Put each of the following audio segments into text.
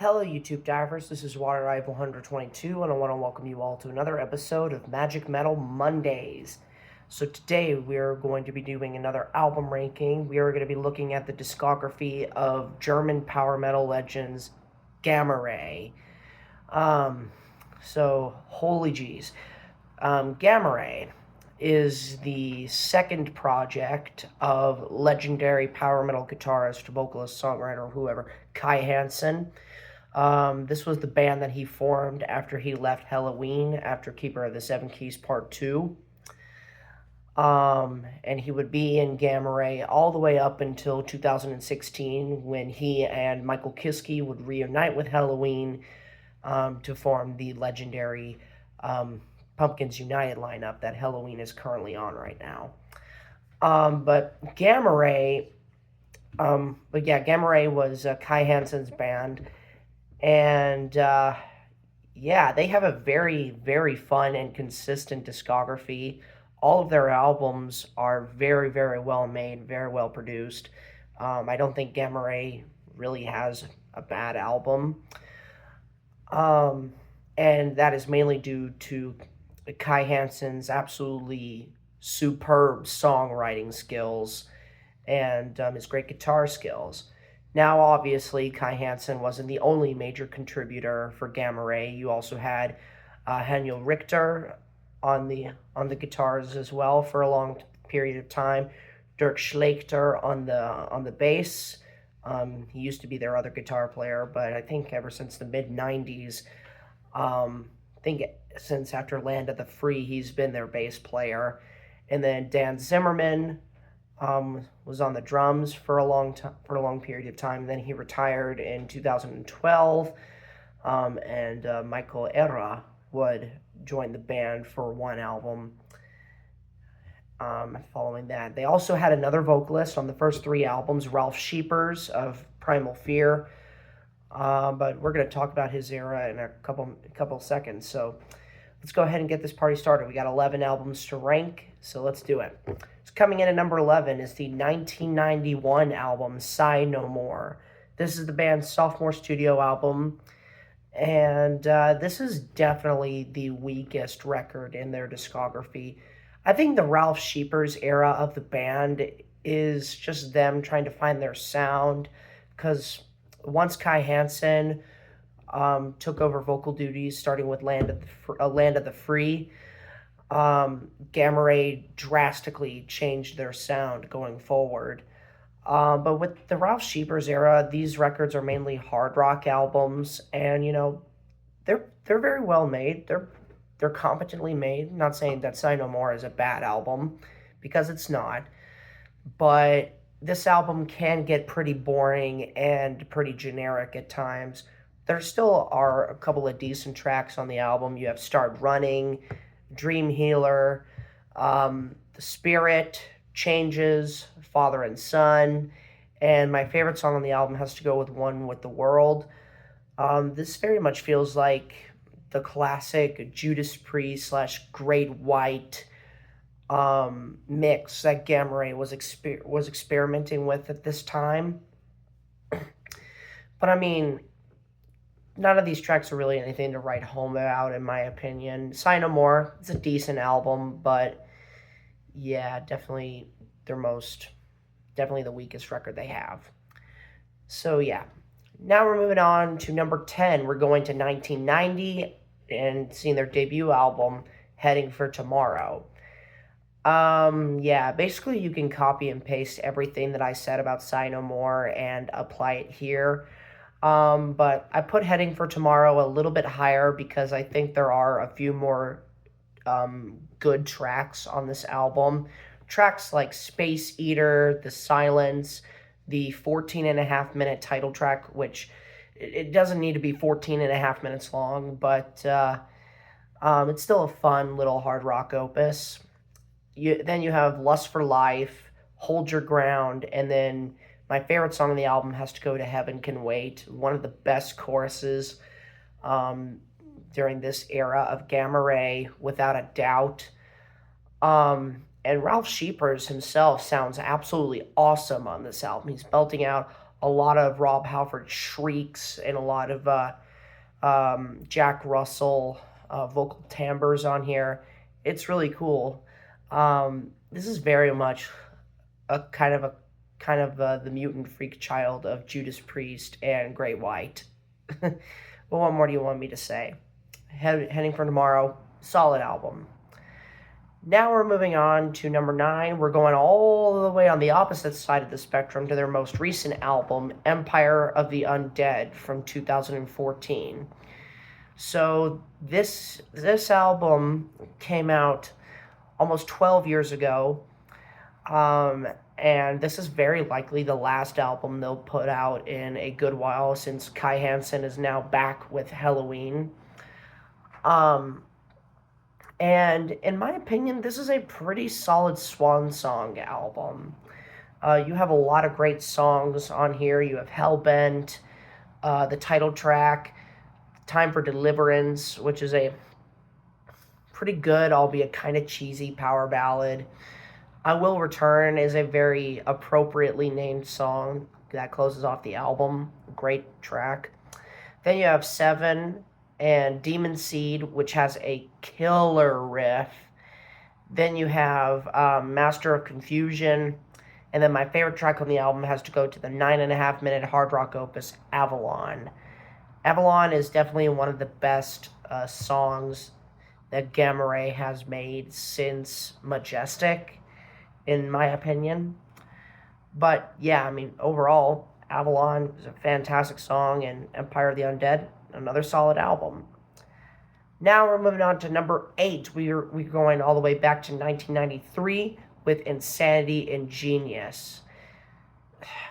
Hello, YouTube divers. This is Water Rival 122, and I want to welcome you all to another episode of Magic Metal Mondays. So today we're going to be doing another album ranking. We are going to be looking at the discography of German power metal legends Gamma Ray. Holy jeez. Gamma Ray is the second project of legendary power metal guitarist, vocalist, songwriter, whoever, Kai Hansen. This was the band that he formed after he left Helloween after Keeper of the Seven Keys Part 2. And he would be in Gamma Ray all the way up until 2016 when he and Michael Kiske would reunite with Helloween to form the legendary Pumpkins United lineup that Helloween is currently on right now. But Gamma Ray was Kai Hansen's band. And they have a very, very fun and consistent discography. All of their albums are very, very well made, very well produced. I don't think Gamma Ray really has a bad album. And that is mainly due to Kai Hansen's absolutely superb songwriting skills and his great guitar skills. Now, obviously, Kai Hansen wasn't the only major contributor for Gamma Ray. You also had Haniel Richter on the guitars as well for a long period of time. Dirk Schlechter on the bass. He used to be their other guitar player, but I think ever since the mid '90s, I think since after Land of the Free, he's been their bass player. And then Dan Zimmerman was on the drums for a long period of time. Then he retired in 2012, and Michael Erra would join the band for one album. Following that, they also had another vocalist on the first three albums, Ralf Scheepers of Primal Fear. But we're going to talk about his era in a couple seconds. So let's go ahead and get this party started. We got 11 albums to rank, so let's do it. So coming in at number 11 is the 1991 album, Sigh No More. This is the band's sophomore studio album, and this is definitely the weakest record in their discography. I think the Ralf Scheepers era of the band is just them trying to find their sound, because once Kai Hansen took over vocal duties, starting with Land of the Free, Gamma Ray drastically changed their sound going forward. But with the Ralf Scheepers era, these records are mainly hard rock albums, and they're very well made. They're competently made. I'm not saying that Sigh No More is a bad album, because it's not, but this album can get pretty boring and pretty generic at times. There still are a couple of decent tracks on the album. You have Start Running, Dream Healer, The Spirit, Changes, Father and Son, and my favorite song on the album has to go with One with the World. This very much feels like the classic Judas Priest / Great White mix that Gamma Ray was experimenting with at this time. But I mean, none of these tracks are really anything to write home about, in my opinion. Sigh No More, it's a decent album, but yeah, definitely definitely the weakest record they have. So yeah, now we're moving on to number 10. We're going to 1990 and seeing their debut album, Heading for Tomorrow. Basically you can copy and paste everything that I said about Sigh No More and apply it here. But I put Heading for Tomorrow a little bit higher because I think there are a few more good tracks on this album. Tracks like Space Eater, The Silence, the 14.5-minute title track, which it doesn't need to be 14.5 minutes long, but it's still a fun little hard rock opus. Then you have Lust for Life, Hold Your Ground, and then my favorite song on the album has to go to Heaven Can Wait, one of the best choruses during this era of Gamma Ray, without a doubt. And Ralf Scheepers himself sounds absolutely awesome on this album. He's belting out a lot of Rob Halford shrieks and a lot of Jack Russell vocal timbres on here. It's really cool. This is very much a kind of the mutant freak child of Judas Priest and Great White. Well, what more do you want me to say? Heading for Tomorrow, solid album. Now we're moving on to number 9. We're going all the way on the opposite side of the spectrum to their most recent album, Empire of the Undead, from 2014. So this album came out almost 12 years ago, and this is very likely the last album they'll put out in a good while, since Kai Hansen is now back with Helloween. And in my opinion, this is a pretty solid swan song album. You have a lot of great songs on here. You have Hellbent, the title track, Time for Deliverance, which is a pretty good, albeit kind of cheesy power ballad. I Will Return is a very appropriately named song that closes off the album. Great track. Then you have Seven and Demon Seed, which has a killer riff. Then you have Master of Confusion. And then my favorite track on the album has to go to the 9.5-minute hard rock opus, Avalon. Avalon is definitely one of the best songs that Gamma Ray has made since Majestic, in my opinion. But yeah, I mean, overall, Avalon is a fantastic song, and Empire of the Undead, another solid album. Now we're moving on to number 8. We're going all the way back to 1993 with Insanity and Genius.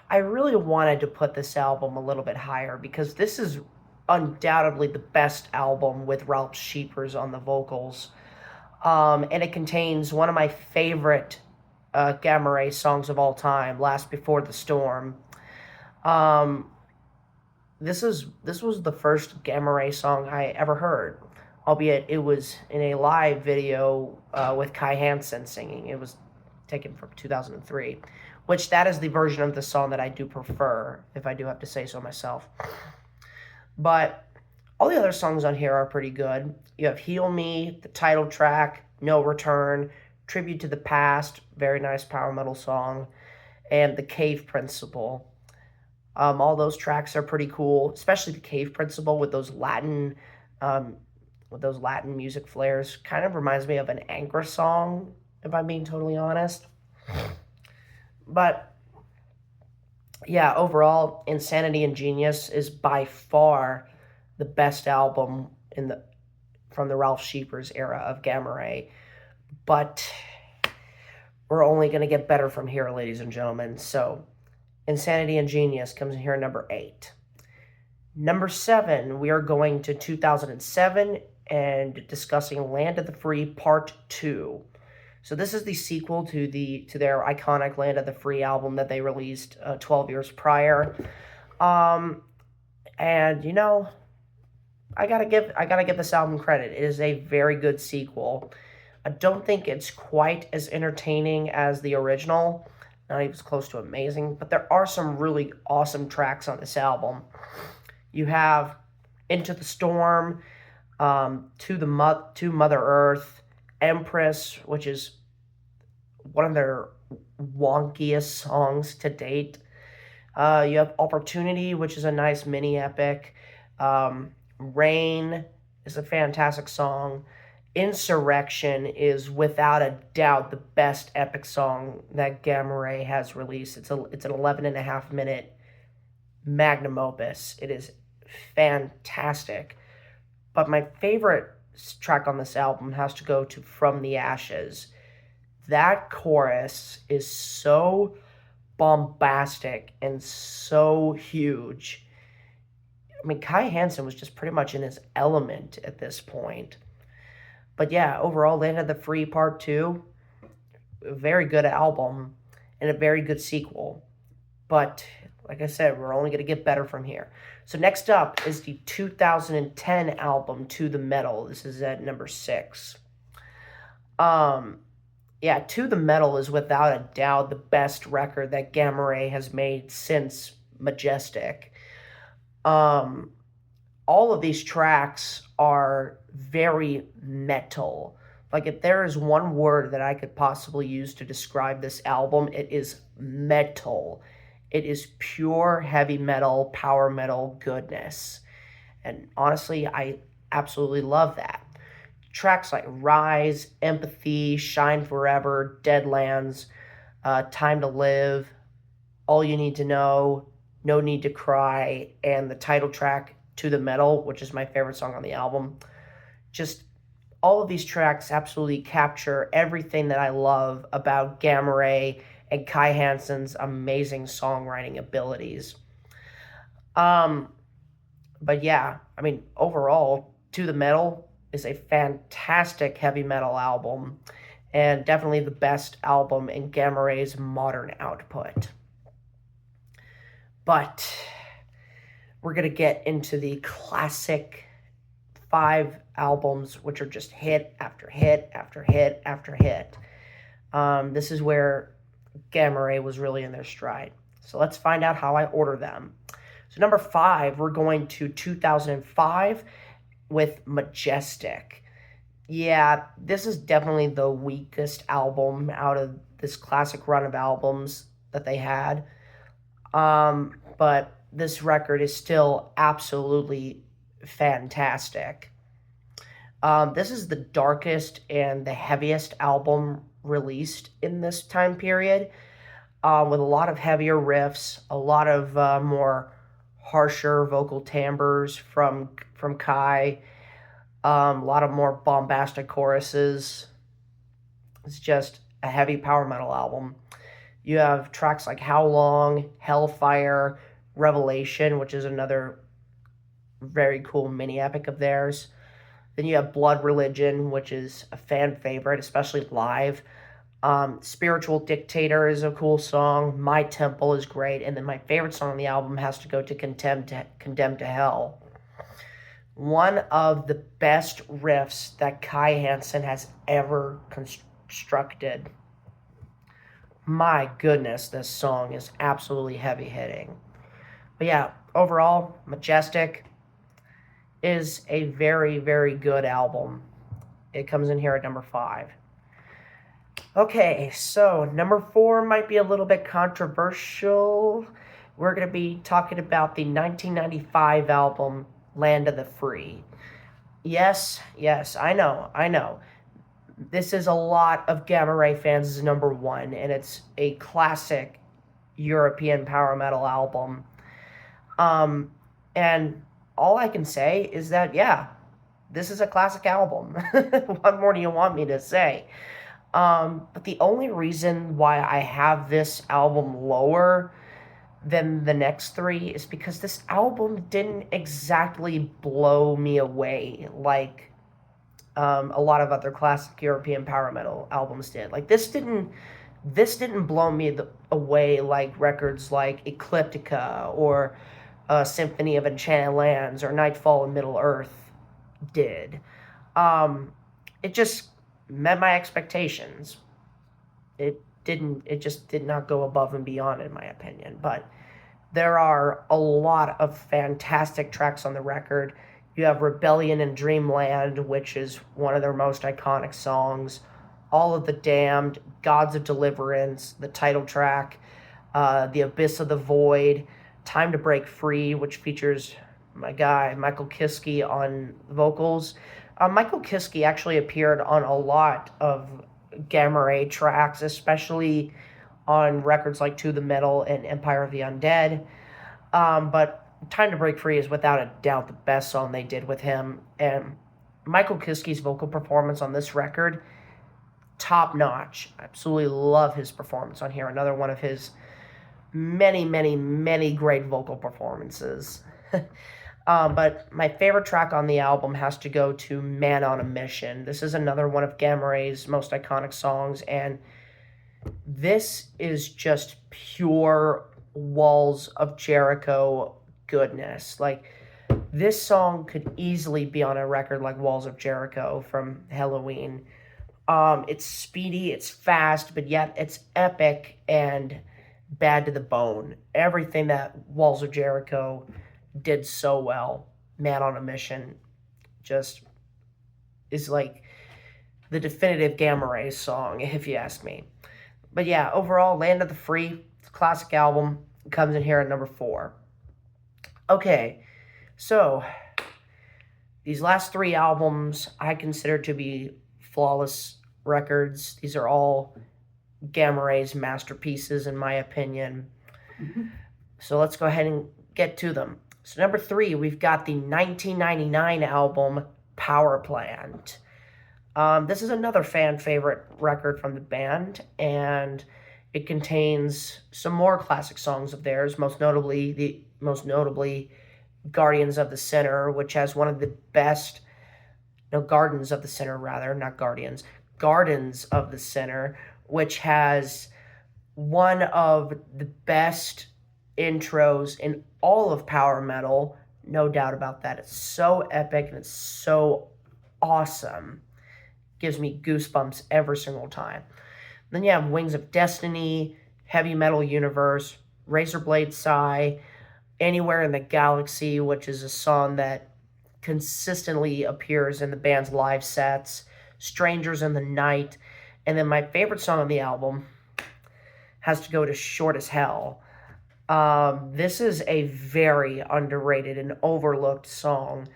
I really wanted to put this album a little bit higher because this is undoubtedly the best album with Ralph Scheepers on the vocals. And it contains one of my favorite Gamma Ray songs of all time, Last Before the Storm. This was the first Gamma Ray song I ever heard, albeit it was in a live video with Kai Hansen singing. It was taken from 2003, which that is the version of the song that I do prefer, if I do have to say so myself. But all the other songs on here are pretty good. You have Heal Me, the title track, No Return, Tribute to the Past, very nice power metal song, and The Cave Principle. All those tracks are pretty cool, especially The Cave Principle with those Latin music flares. Kind of reminds me of an Angra song, if I'm being totally honest. But yeah, overall, Insanity and Genius is by far the best album from the Ralph Scheepers era of Gamma Ray. But we're only going to get better from here, ladies and gentlemen. So Insanity and Genius comes in here at number 8. Number 7, we are going to 2007 and discussing Land of the Free Part 2. So this is the sequel to their iconic Land of the Free album that they released 12 years prior. And you know, I gotta give this album credit. It is a very good sequel. I don't think it's quite as entertaining as the original. Not even close to amazing, but there are some really awesome tracks on this album. You have Into the Storm, to Mother Earth, Empress, which is one of their wonkiest songs to date. You have Opportunity, which is a nice mini epic. Rain is a fantastic song. Insurrection is without a doubt the best epic song that Gamma Ray has released. It's an 11.5-minute magnum opus. It is fantastic. But my favorite track on this album has to go to From the Ashes. That chorus is so bombastic and so huge. I mean, Kai Hansen was just pretty much in his element at this point. But yeah, overall, Land of the Free Part 2, a very good album and a very good sequel. But like I said, we're only going to get better from here. So next up is the 2010 album, To the Metal. This is at number 6. Yeah, To the Metal is without a doubt the best record that Gamma Ray has made since Majestic. Um, all of these tracks are very metal. Like, if there is one word that I could possibly use to describe this album, it is metal. It is pure heavy metal, power metal goodness. And honestly, I absolutely love that. Tracks like Rise, Empathy, Shine Forever, Deadlands, Time to Live, All You Need to Know, No Need to Cry, and the title track, To the Metal, which is my favorite song on the album. Just all of these tracks absolutely capture everything that I love about Gamma Ray and Kai Hansen's amazing songwriting abilities. Um, but yeah, I mean, overall, To the Metal is a fantastic heavy metal album and definitely the best album in Gamma Ray's modern output. But we're going to get into the classic 5 albums, which are just hit after hit after hit after hit. This is where Gamma Ray was really in their stride. So let's find out how I order them. So number 5, we're going to 2005 with Majestic. Yeah, this is definitely the weakest album out of this classic run of albums that they had. But this record is still absolutely fantastic. This is the darkest and the heaviest album released in this time period, with a lot of heavier riffs, a lot of more harsher vocal timbres from Kai, a lot of more bombastic choruses. It's just a heavy power metal album. You have tracks like How Long, Hellfire, Revelation, which is another very cool mini epic of theirs. Then you have Blood Religion, which is a fan favorite, especially live. Spiritual Dictator is a cool song. My Temple is great. And then my favorite song on the album has to go to Condemned to Hell. One of the best riffs that Kai Hansen has ever constructed. My goodness, this song is absolutely heavy hitting. But yeah, overall, Majestic is a very, very good album. It comes in here at number 5. Okay, so number 4 might be a little bit controversial. We're going to be talking about the 1995 album, Land of the Free. Yes, I know. This is a lot of Gamma Ray fans' number 1, and it's a classic European power metal album. And all I can say is that, yeah, this is a classic album. What more do you want me to say? But the only reason why I have this album lower than the next 3 is because this album didn't exactly blow me away like a lot of other classic European power metal albums did. Like, this didn't blow me away like records like Ecliptica or Symphony of Enchanted Lands or Nightfall in Middle Earth did. It just met my expectations. It just did not go above and beyond, in my opinion. But there are a lot of fantastic tracks on the record. You have Rebellion in Dreamland, which is one of their most iconic songs. All of the Damned, Gods of Deliverance, the title track, The Abyss of the Void, Time to Break Free, which features my guy Michael Kiske on vocals. Michael Kiske actually appeared on a lot of Gamma Ray tracks, especially on records like To the Metal and Empire of the Undead. But Time to Break Free is without a doubt the best song they did with him. And Michael Kiske's vocal performance on this record, top notch. I absolutely love his performance on here. Another one of his many, many, many great vocal performances. But my favorite track on the album has to go to Man on a Mission. This is another one of Gamma Ray's most iconic songs, and this is just pure Walls of Jericho goodness. Like, this song could easily be on a record like Walls of Jericho from Helloween. It's speedy, it's fast, but yet it's epic and bad to the bone. Everything that Walls of Jericho did so well, Man on a Mission, just is like the definitive Gamma Ray song, if you ask me. But yeah, overall, Land of the Free, classic album, comes in here at number 4. Okay, so these last 3 albums I consider to be flawless records. These are all Gamma Ray's masterpieces, in my opinion. So let's go ahead and get to them. So number 3, we've got the 1999 album Power Plant. This is another fan favorite record from the band, and it contains some more classic songs of theirs, most notably Guardians of the Sinner, which has one of the best, no, Gardens of the Sinner rather, not Guardians, Gardens of the Sinner, which has one of the best intros in all of power metal, no doubt about that. It's so epic and it's so awesome. Gives me goosebumps every single time. Then you have Wings of Destiny, Heavy Metal Universe, Razorblade Sigh, Anywhere in the Galaxy, which is a song that consistently appears in the band's live sets, Strangers in the Night, and then my favorite song on the album has to go to Short as Hell. This is a very underrated and overlooked song.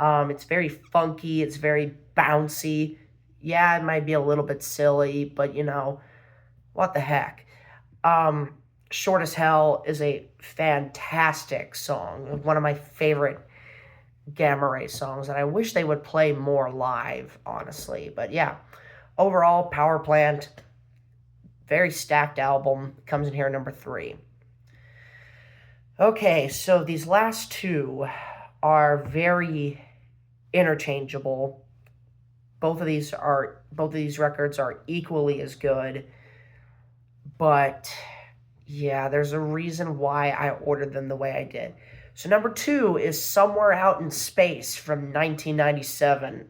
It's very funky, it's very bouncy. Yeah, it might be a little bit silly, but what the heck. Short as Hell is a fantastic song, one of my favorite Gamma Ray songs, and I wish they would play more live, honestly. But yeah, overall, Power Plant, very stacked album, comes in here at number 3. Okay, so these last 2 are very interchangeable. Both of these records are equally as good, but yeah, there's a reason why I ordered them the way I did. So number 2 is Somewhere Out in Space from 1997.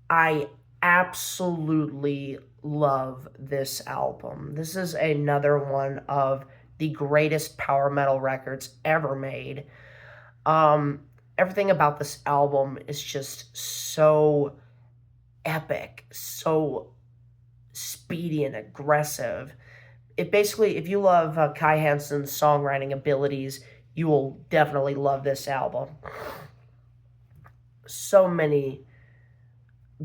I absolutely love this album. This is another one of the greatest power metal records ever made. Everything about this album is just so epic, so speedy and aggressive. It basically, if you love Kai Hansen's songwriting abilities, you will definitely love this album. So many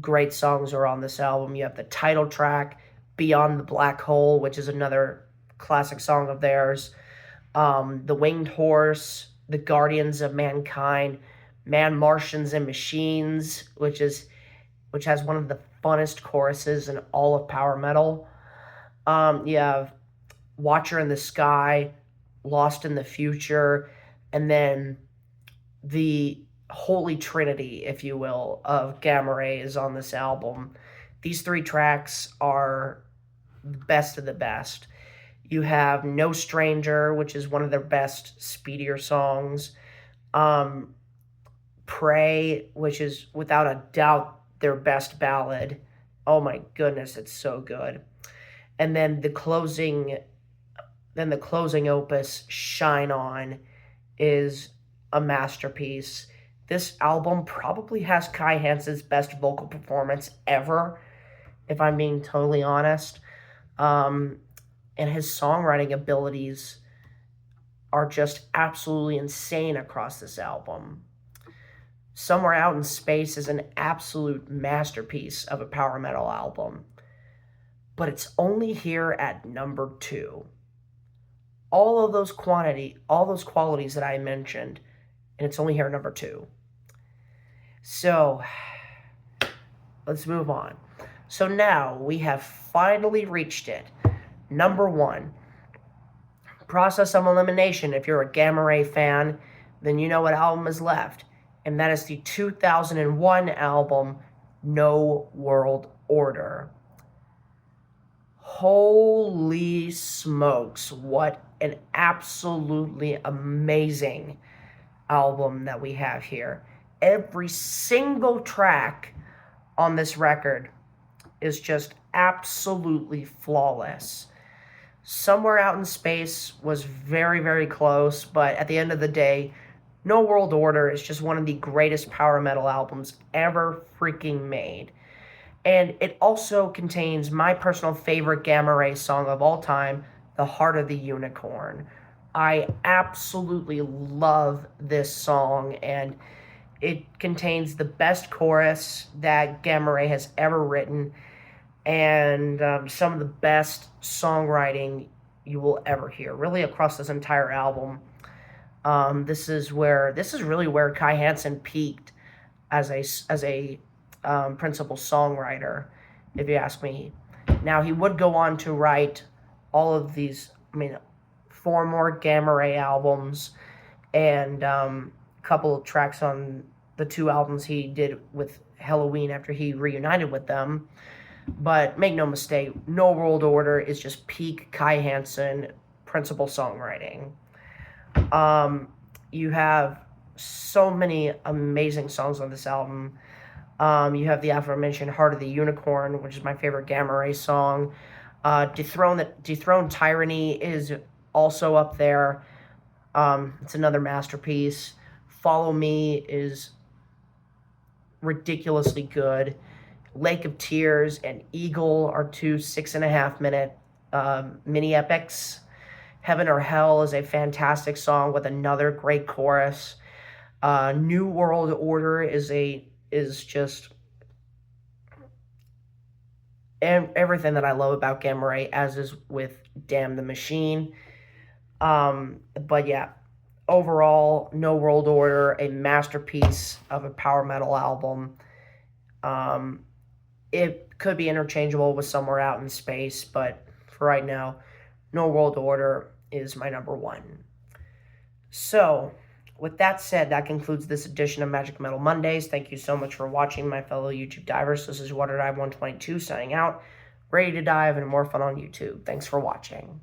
great songs are on this album. You have the title track, Beyond the Black Hole, which is another classic song of theirs. The Winged Horse, The Guardians of Mankind, Man, Martians, and Machines, which has one of the funnest choruses in all of power metal. You have Watcher in the Sky, Lost in the Future, and then the Holy Trinity, if you will, of Gamma Ray is on this album. These 3 tracks are the best of the best. You have No Stranger, which is one of their best, speedier songs. Pray, which is without a doubt their best ballad. Oh my goodness, it's so good. And then the closing opus, Shine On, is a masterpiece. This album probably has Kai Hansen's best vocal performance ever, if I'm being totally honest. And his songwriting abilities are just absolutely insane across this album. Somewhere Out in Space is an absolute masterpiece of a power metal album, but it's only here at number 2. All those qualities that I mentioned, and it's only here at number 2. So, let's move on. So now we have finally reached it. Number 1, Process of Elimination. If you're a Gamma Ray fan, then you know what album is left. And that is the 2001 album, No World Order. Holy smokes, what an absolutely amazing album that we have here. Every single track on this record is just absolutely flawless. Somewhere Out in Space was very, very close, but at the end of the day, No World Order is just one of the greatest power metal albums ever freaking made. And it also contains my personal favorite Gamma Ray song of all time, The Heart of the Unicorn. I absolutely love this song, and it contains the best chorus that Gamma Ray has ever written, and some of the best songwriting you will ever hear, really across this entire album. This is really where Kai Hansen peaked as a principal songwriter, if you ask me. Now he would go on to write all of these, 4 more Gamma Ray albums, and a couple of tracks on the 2 albums he did with Helloween after he reunited with them. But make no mistake, No World Order is just peak Kai Hansen principal songwriting. You have so many amazing songs on this album. You have the aforementioned Heart of the Unicorn, which is my favorite Gamma Ray song. Dethrone Tyranny is also up there. It's another masterpiece. Follow Me is ridiculously good. Lake of Tears and Eagle are 2 6.5-minute mini epics. Heaven or Hell is a fantastic song with another great chorus. New World Order is just everything that I love about Gamma Ray, as is with Damn the Machine. But yeah, overall, No World Order, a masterpiece of a power metal album. It could be interchangeable with Somewhere Out in Space, but for right now, No World Order is my number 1. So, with that said, that concludes this edition of Magic Metal Mondays. Thank you so much for watching, my fellow YouTube divers. This is WaterDive122 signing out, ready to dive and more fun on YouTube. Thanks for watching.